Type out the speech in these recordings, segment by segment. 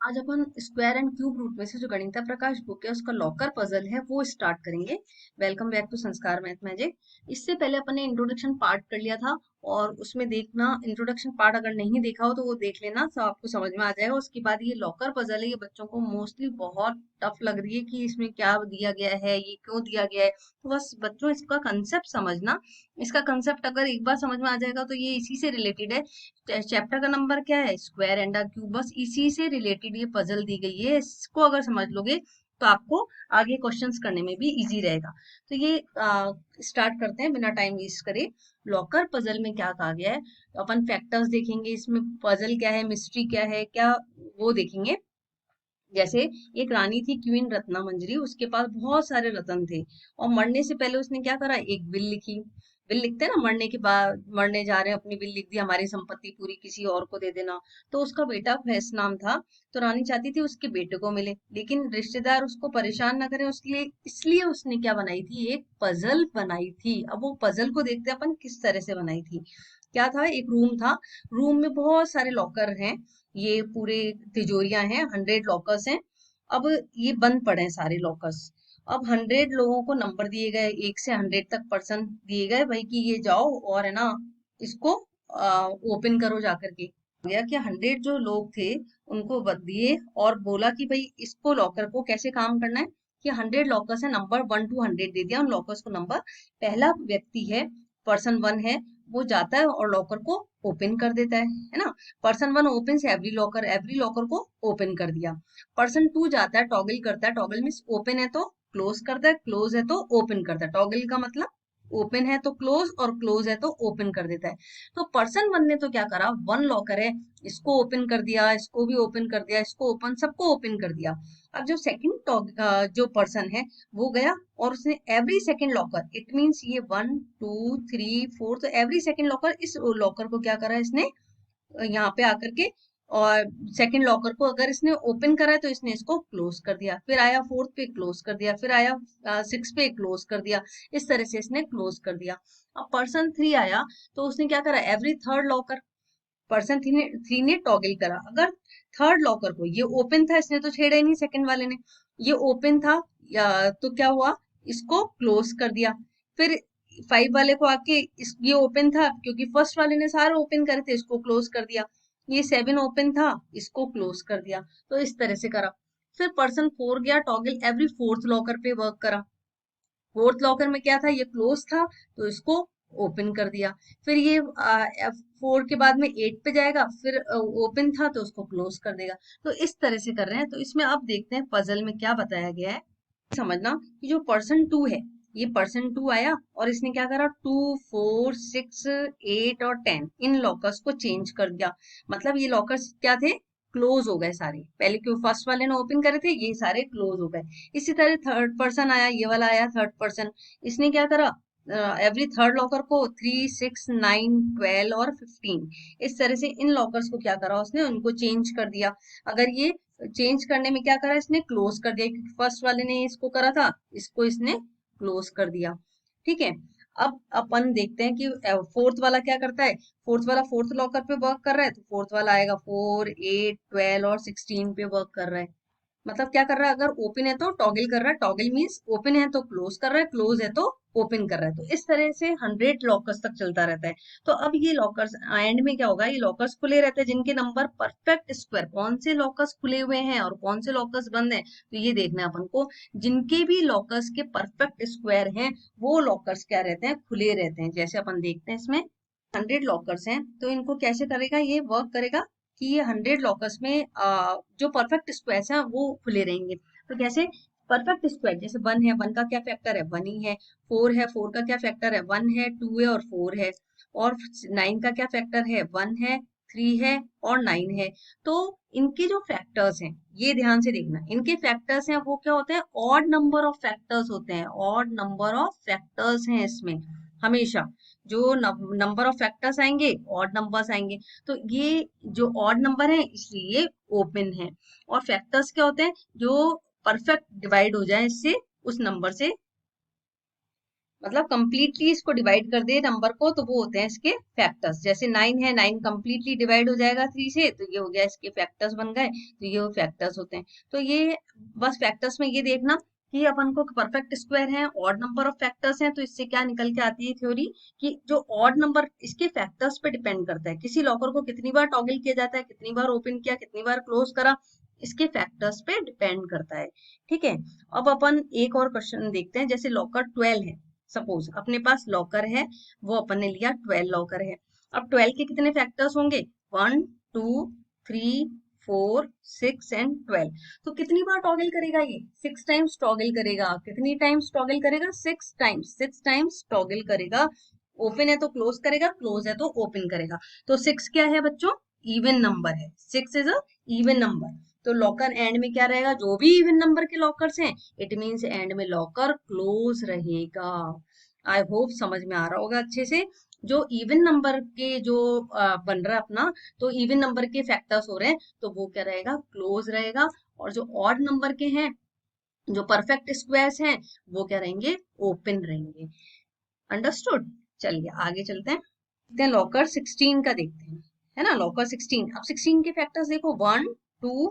आज अपन square and cube root में से जो गणिता प्रकाश बुक है उसका लॉकर पजल है वो स्टार्ट करेंगे। वेलकम बैक टू संस्कार मैथ मैजिक। इससे पहले अपन ने इंट्रोडक्शन पार्ट कर लिया था और उसमें देखना, इंट्रोडक्शन पार्ट अगर नहीं देखा हो तो वो देख लेना, तो आपको समझ में आ जाएगा। उसके बाद ये लॉकर पजल है, ये बच्चों को मोस्टली बहुत टफ लग रही है कि इसमें क्या दिया गया है, ये क्यों दिया गया है। तो बस बच्चों इसका कंसेप्ट समझना। इसका कंसेप्ट अगर एक बार समझ में आ जाएगा तो ये इसी से रिलेटेड है। चैप्टर का नंबर क्या है? Square and cube. बस इसी से रिलेटेड ये पजल दी गई है, इसको अगर समझ लोगे तो आपको आगे क्वेश्चंस करने में भी इजी रहेगा। तो ये स्टार्ट करते हैं बिना टाइम वेस्ट करे। लॉकर पजल में क्या कहा गया है, तो अपन फैक्टर्स देखेंगे, इसमें पजल क्या है, मिस्ट्री क्या है, क्या वो देखेंगे। जैसे एक रानी थी क्वीन रत्ना मंजरी, उसके पास बहुत सारे रत्न थे और मरने से पहले उसने क्या करा, एक विल लिखी। विल लिखते हैं ना, मरने के बाद, मरने जा रहे हैं, अपनी विल लिख दी, हमारी संपत्ति पूरी किसी और को दे देना। तो उसका बेटा फैस नाम था, तो रानी चाहती थी उसके बेटे को मिले, लेकिन रिश्तेदार उसको परेशान ना करें उसके लिए, इसलिए उसने क्या बनाई थी, एक पजल बनाई थी। अब वो पजल को देखते हैं अपन किस तरह से बनाई थी। क्या था, एक रूम था, रूम में बहुत सारे लॉकर हैं, ये पूरे तिजोरियां हैं, 100 लॉकर्स हैं। अब ये बंद पड़े हैं सारे लॉकर्स। अब 100 लोगों को नंबर दिए गए, 1 से 100 तक पर्सन दिए गए भाई कि ये जाओ और है ना, इसको ओपन करो जाकर के। गया कि 100 जो लोग थे उनको दिए और बोला कि भाई इसको लॉकर को कैसे काम करना है, कि 100 लॉकर्स है, नंबर 1 to 100 दे दिया उन लॉकर्स को नंबर। पहला व्यक्ति है, पर्सन 1 है, वो जाता है और लॉकर को ओपन कर देता है ना। पर्सन 1 ओपन एवरी लॉकर को ओपन कर दिया। पर्सन 2 जाता है, टॉगल करता है, टॉगल मीन्स ओपन है तो क्लोज करता है, क्लोज है तो ओपन करता है। टॉगल का मतलब ओपन है तो क्लोज और क्लोज है तो ओपन कर देता है। तो पर्सन 1 ने तो क्या करा, 1 लॉकर है, इसको ओपन कर दिया, इसको भी ओपन कर दिया, इसको ओपन, सबको ओपन कर दिया। अब जो सेकंड जो पर्सन है वो गया और उसने every second locker, it means ये 1 2 3 4, तो एवरी सेकंड लॉकर, इस लॉकर को क्या करा इसने, यहाँ पे आकर के, और सेकंड लॉकर को अगर इसने ओपन करा है तो इसने इसको क्लोज कर दिया, फिर आया फोर्थ पे क्लोज कर दिया, फिर आया 6 पे क्लोज कर दिया। इस तरह से इसने क्लोज कर दिया। अब पर्सन 3 आया, तो उसने क्या करा, एवरी थर्ड लॉकर, पर्सन 3 ने टॉगल करा। अगर थर्ड लॉकर को, ये ओपन था, इसने तो छेड़ा ही नहीं सेकंड वाले ने, ये ओपन था, तो क्या हुआ, इसको क्लोज कर दिया। फिर 5 वाले को आके ये ओपन था क्योंकि फर्स्ट वाले ने सारे ओपन करे थे, इसको क्लोज कर दिया। ये 7 ओपन था, इसको क्लोज कर दिया। तो इस तरह से करा। फिर पर्सन 4 गया, टॉगल एवरी फोर्थ लॉकर पे वर्क करा। फोर्थ लॉकर में क्या था, ये क्लोज था तो इसको ओपन कर दिया। फिर ये 4 के बाद में 8 पे जाएगा, फिर ओपन था तो उसको क्लोज कर देगा। तो इस तरह से कर रहे हैं। तो इसमें अब देखते हैं पजल में क्या बताया गया है। समझना कि जो पर्सन 2 है, ये पर्सन 2 आया और इसने क्या करा, 2 4 6 8 और 10 इन लॉकर्स को चेंज कर दिया। मतलब ये लॉकर्स क्या थे, क्लोज हो गए सारे, पहले क्यों फर्स्ट वाले ने ओपन करे थे, ये सारे क्लोज हो गए। इसी तरह थर्ड पर्सन आया, ये वाला आया थर्ड पर्सन, इसने क्या करा, एवरी थर्ड लॉकर को 3 6 9 12 और 15, इस तरह से इन लॉकर्स को क्या करा उसने, उनको चेंज कर दिया। अगर ये चेंज करने में क्या करा, इसने क्लोज कर दिया, क्योंकि फर्स्ट वाले ने इसको करा था, इसको इसने क्लोज कर दिया। ठीक है। अब अपन देखते हैं कि फोर्थ वाला क्या करता है। फोर्थ वाला फोर्थ लॉकर पे वर्क कर रहा है, तो फोर्थ वाला आएगा 4 8 12 और 16 पे वर्क कर रहा है। मतलब क्या कर रहा है, अगर ओपन है तो टॉगल कर रहा है, टॉगल मीन्स ओपन है तो क्लोज कर रहा है, क्लोज है तो ओपन कर रहा है। तो इस तरह से 100 लॉकर्स तक चलता रहता है। तो अब ये लॉकर्स एंड में क्या होगा, ये लॉकर्स खुले रहते हैं जिनके नंबर परफेक्ट स्क्वायर, कौन से लॉकर्स खुले हुए हैं और कौन से लॉकर्स बंद हैं, तो ये देखना है अपन को। जिनके भी लॉकर्स के परफेक्ट स्क्वायर हैं वो लॉकर्स क्या रहते हैं, खुले रहते हैं। जैसे अपन देखते हैं इसमें 100 लॉकर्स हैं, तो इनको कैसे करेगा, ये वर्क करेगा कि ये 100 लॉकर्स में जो परफेक्ट स्क्वायर्स हैं वो खुले रहेंगे। तो कैसे, परफेक्ट स्क्वायर, जैसे 1 है, 1 का क्या फैक्टर है, 1 ही है। 4 है, 4 का क्या फैक्टर है, 1 है, 2 है और 4 है। और 9 का क्या फैक्टर है, 1 है, 3 है और 9 है। तो इनके जो फैक्टर्स हैं, ये ध्यान से देखना, इनके फैक्टर्स हैं वो क्या होते हैं, ऑड नंबर ऑफ फैक्टर्स होते हैं, ऑड नंबर ऑफ फैक्टर्स हैं इसमें हमेशा। जो नंबर ऑफ फैक्टर्स आएंगे ऑड नंबर्स आएंगे। तो ये जो ऑड नंबर है इसलिए ओपन है। और फैक्टर्स क्या होते हैं, जो परफेक्ट डिवाइड हो जाए इससे, उस नंबर से, मतलब कंप्लीटली इसको डिवाइड कर दे नंबर को तो वो होते हैं इसके फैक्टर्स। जैसे 9 है, 9 कंप्लीटली डिवाइड हो जाएगा 3 से, तो ये हो गया इसके फैक्टर्स बन गए, तो ये वो फैक्टर्स होते हैं। तो ये बस फैक्टर्स में ये देखना कि अपन को परफेक्ट स्क्वायर है, ऑड नंबर ऑफ फैक्टर्स हैं, तो इससे क्या निकल के आती है थ्योरी कि जो ऑड नंबर इसके फैक्टर्स पे डिपेंड करता है। किसी लॉकर को कितनी बार टॉगल किया जाता है, कितनी बार ओपन किया, कितनी बार क्लोज करा, इसके फैक्टर्स पे डिपेंड करता है। ठीक है, अब अपन एक और क्वेश्चन देखते हैं। जैसे लॉकर 12 है, सपोज अपने पास लॉकर है, वो अपन ने लिया 12 लॉकर है। अब 12 के कितने फैक्टर्स होंगे, 1 2 3 4 6 एंड 12। तो कितनी बार टॉगल करेगा ये, 6 टाइम्स टॉगल करेगा। कितनी टाइम्स टॉगल करेगा, 6 टाइम्स, 6 टाइम्स टॉगल करेगा। ओपन है तो क्लोज करेगा, क्लोज है तो ओपन करेगा। तो 6 क्या है बच्चों, इवन नंबर है। 6 इज अ इवन नंबर। तो लॉकर एंड में क्या रहेगा, जो भी इवन नंबर के लॉकर्स हैं, इट मीन्स एंड में लॉकर क्लोज रहेगा। आई होप समझ में आ रहा होगा अच्छे से। जो इवन नंबर के जो बन रहा है अपना, तो इवन नंबर के फैक्टर्स हो रहे हैं, तो वो क्या रहेगा, क्लोज रहेगा। और जो ऑड नंबर के हैं, जो परफेक्ट स्क्वायर्स हैं, वो क्या रहेंगे, ओपन रहेंगे। अंडरस्टूड। चलिए आगे चलते हैं, देखते हैं लॉकर 16 का देखते हैं, है ना। लॉकर 16, अब 16 के फैक्टर्स देखो, 1 2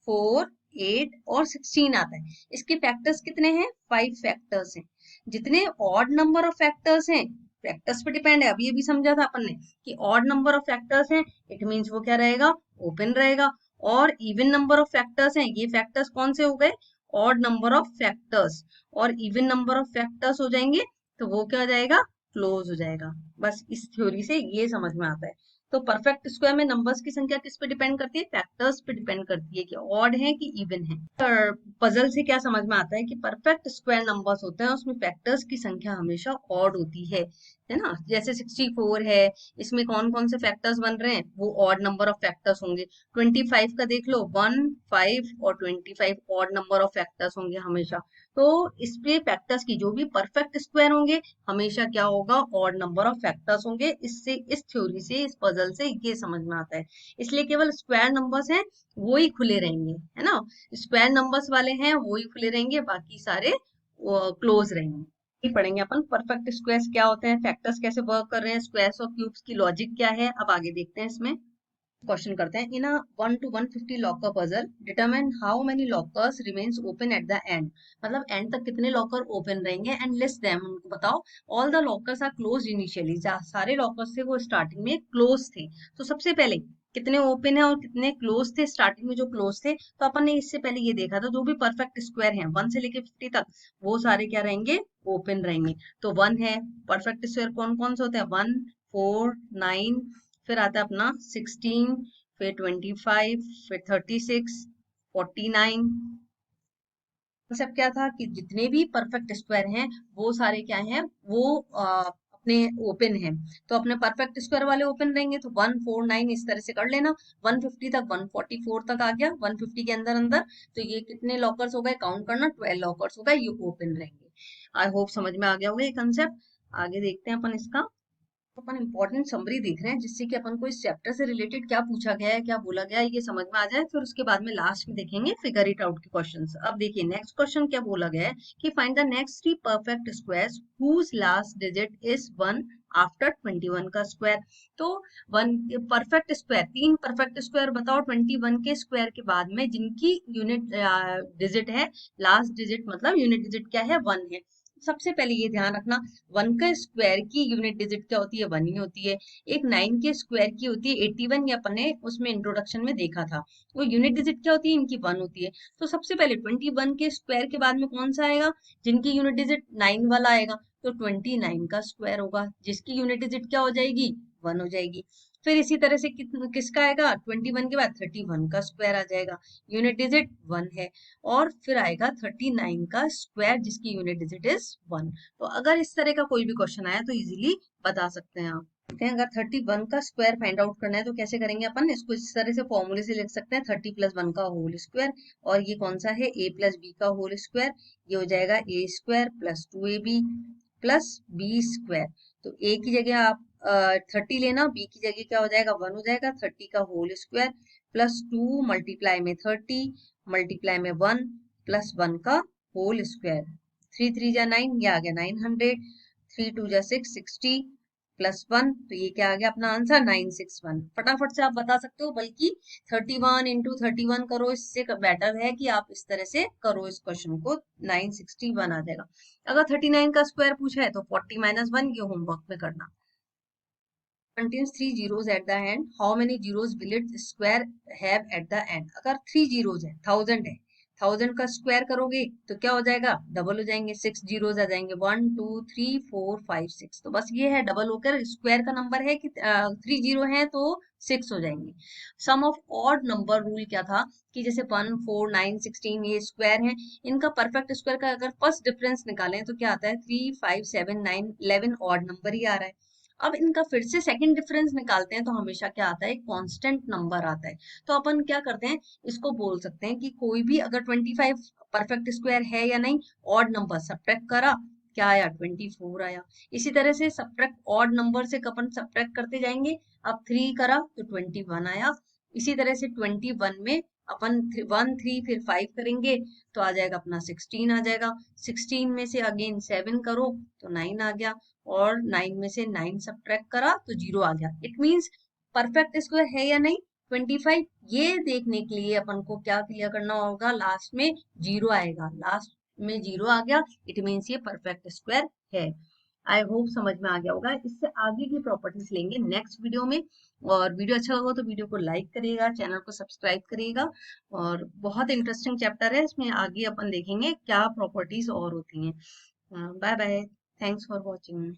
4 8 और 16 आता है। इसके फैक्टर्स कितने हैं, 5 फैक्टर्स हैं। जितने ऑड नंबर ऑफ फैक्टर्स हैं, फैक्टर्स पे डिपेंड है। अभी ये भी समझा था अपन ने कि ऑड नंबर ऑफ फैक्टर्स हैं, इट मींस वो क्या रहेगा, ओपन रहेगा। और इवन नंबर ऑफ फैक्टर्स हैं, ये फैक्टर्स कौन से हो गए, ऑड नंबर ऑफ फैक्टर्स। और इवन नंबर ऑफ फैक्टर्स हो जाएंगे तो वो क्या हो जाएगा, क्लोज हो जाएगा। बस इस थ्योरी से ये समझ में आता है। तो परफेक्ट स्क्वायर में नंबर्स की संख्या किस पे डिपेंड करती है, फैक्टर्स पे डिपेंड करती है कि ऑड है कि इवन है। और पजल से क्या समझ में आता है कि परफेक्ट स्क्वायर नंबर्स होते हैं उसमें फैक्टर्स की संख्या हमेशा ऑड होती है ना। जैसे 64 है, इसमें कौन कौन से फैक्टर्स बन रहे हैं, वो ऑड नंबर ऑफ फैक्टर्स होंगे। 25 का देख लो, 1 5 और 25 ऑड नंबर ऑफ फैक्टर्स होंगे हमेशा। तो इस पे फैक्टर्स की जो भी परफेक्ट स्क्वायर होंगे, हमेशा क्या होगा, ऑड नंबर ऑफ फैक्टर्स होंगे। इससे, इस थ्योरी से, इस पजल से ये समझ में आता है। इसलिए केवल स्क्वायर नंबर्स हैं वो ही खुले रहेंगे, है ना। स्क्वायर नंबर्स वाले हैं वो ही खुले रहेंगे, बाकी सारे क्लोज रहेंगे। ये पढ़ेंगे अपन परफेक्ट स्क्वायर्स क्या होते हैं, फैक्टर्स कैसे वर्क कर रहे हैं, स्क्वायर्स और क्यूब्स की लॉजिक क्या है। अब आगे देखते हैं इसमें। क्वेश्चन करते हैं, in a 1 to 150 locker puzzle determine how many lockers remains open at the end. मतलब एंड तक कितने लॉकर ओपन रहेंगे, एंड लिस्ट देम, उनको बताओ। All the lockers are close initially, सारे लॉकर्स थे वो स्टार्टिंग में क्लोज थे। तो सबसे पहले कितने ओपन है और कितने क्लोज थे, स्टार्टिंग में जो क्लोज थे। तो अपन ने इससे पहले ये देखा था, जो भी परफेक्ट स्क्वायर है 1 से लेके 50 तक, वो सारे क्या रहेंगे, ओपन रहेंगे। तो 1 है, परफेक्ट स्क्वायर कौन कौन से होते हैं, 1 4 9, फिर आता है अपना 16, फिर 25, फिर 36, 49। सब क्या था कि जितने भी परफेक्ट स्क्वायर हैं वो सारे क्या हैं, वो अपने ओपन हैं। तो अपने परफेक्ट स्क्वायर वाले ओपन रहेंगे, तो 1 4 9 इस तरह से कर लेना। 150 तक, 144 तक आ गया 150 के अंदर अंदर। तो ये कितने लॉकर्स हो गए, काउंट करना, 12 लॉकर्स हो गए, ये ओपन रहेंगे। आई होप समझ में आ गया होगा ये कंसेप्ट। आगे देखते हैं अपन इसका। तो अपन इंपॉर्टेंट समरी देख रहे हैं, जिससे कि अपन को इस चैप्टर से रिलेटेड क्या पूछा गया है, क्या बोला गया है, ये समझ में आ जाए। फिर उसके बाद में लास्ट में देखेंगे फिगर इट आउट के क्वेश्चंस। अब देखिए नेक्स्ट क्वेश्चन क्या बोला गया है कि find the next 3 perfect squares whose last digit is 1 after 21 का स्क्वायर। तो 1 परफेक्ट स्क्वायर, 3 परफेक्ट स्क्वायर बताओ 21 के स्क्वायर के बाद में जिनकी यूनिट डिजिट है, लास्ट डिजिट मतलब यूनिट डिजिट क्या है, 1 है। सबसे पहले ये ध्यान रखना, 1 का स्क्वायर की यूनिट डिजिट क्या होती है, 1 ही होती है। एक 9 के स्क्वायर की होती है 81, ये अपन ने उसमें इंट्रोडक्शन में देखा था। वो यूनिट डिजिट क्या होती है, इनकी 1 होती है। तो सबसे पहले 21 के स्क्वायर के बाद में कौन सा आएगा, जिनकी यूनिट डिजिट 9 वाला आएगा, तो 29 का स्क्वायर होगा, जिसकी यूनिट डिजिट क्या हो जाएगी, 1 हो जाएगी। फिर इसी तरह से किसका आएगा, 21 के बाद 31 का स्क्वायर आ जाएगा, यूनिट डिजिट 1 है। और फिर आएगा 39 का स्क्वायर, जिसकी यूनिट डिजिट इज 1। तो अगर इस तरह का कोई भी क्वेश्चन आया तो इजीली बता सकते हैं आप। देखते हैं, अगर 31 का स्क्वायर फाइंड आउट करना है तो कैसे करेंगे अपन, इसको इस तरह से फॉर्मूले से लिख सकते हैं, 30 + 1 का होल स्क्वायर। और ये कौन सा है, a + b का होल स्क्वायर। ये हो जाएगा a² + 2ab + b स्क्वायर। तो a की जगह आप 30 लेना, b की जगह क्या हो जाएगा, 1 हो जाएगा। 30 का होल स्क्वायर +2 मल्टीप्लाई में 30 मल्टीप्लाई में 1 + 1 का होल स्क्वायर। 3 3 जा 9, ये आ गया 900 3 2 जा 6, 60 +1, तो ये क्या आ गया अपना आंसर 961। फटाफट से आप बता सकते हो, बल्कि 31 × 31 करो, इससे बेटर है कि आप इस तरह से करो इस क्वेश्चन को, 961 आ जाएगा। अगर 39 का स्क्वायर पूछा है तो 40 - 1 ये होमवर्क में करना। contains 3 zeros at the end. How many zeros will its square have at the end? अगर 3 zeros है, 1000 है, 1000 का स्क्वायर करोगे तो क्या हो जाएगा, डबल हो जाएंगे, 6 zeros आ जाएंगे, 1 2 3 4 5 6। तो बस ये है, डबल होकर स्क्वायर का नंबर है कि 3 0 है तो 6 हो जाएंगे। सम ऑफ ऑड नंबर रूल क्या था कि जैसे 1 4 9 16 ये स्क्वायर है, इनका परफेक्ट स्क्वायर का अगर फर्स्ट डिफरेंस निकालें तो क्या आता है, 3 5 7 9 11 ऑड नंबर ही आ रहा है। अब इनका फिर से सेकंड डिफरेंस निकालते हैं तो हमेशा क्या आता है, कांस्टेंट नंबर आता है। तो अपन क्या करते हैं, इसको बोल सकते हैं कि कोई भी अगर 25 परफेक्ट स्क्वायर है या नहीं, ऑड नंबर सब्ट्रैक्ट करा, क्या आया, 24 आया। इसी तरह से सब्ट्रैक्ट ऑड नंबर से अपन सब्ट्रैक्ट करते जाएंगे। अब 3 करा तो 21 आया। इसी तरह से 21 में अपन 1 3 फिर 5 करेंगे तो आ जाएगा अपना 16 आ जाएगा। 16 में से अगेन 7 करो तो 9 आ गया, और 9 में से 9 सब्ट्रैक्ट करा तो 0 आ गया। इट मींस परफेक्ट स्क्वायर है या नहीं 25, ये देखने के लिए अपन को क्या क्लियर करना होगा, लास्ट में 0 आएगा, लास्ट में 0 आ गया, इट मींस ये परफेक्ट स्क्वायर है। आई होप समझ में आ गया होगा। इससे आगे की प्रॉपर्टीज लेंगे नेक्स्ट वीडियो में। और वीडियो अच्छा लगा तो वीडियो को लाइक करिएगा, चैनल को सब्सक्राइब करिएगा। और बहुत इंटरेस्टिंग चैप्टर है, इसमें आगे अपन देखेंगे क्या प्रॉपर्टीज और होती हैं। Bye bye, thanks for watching.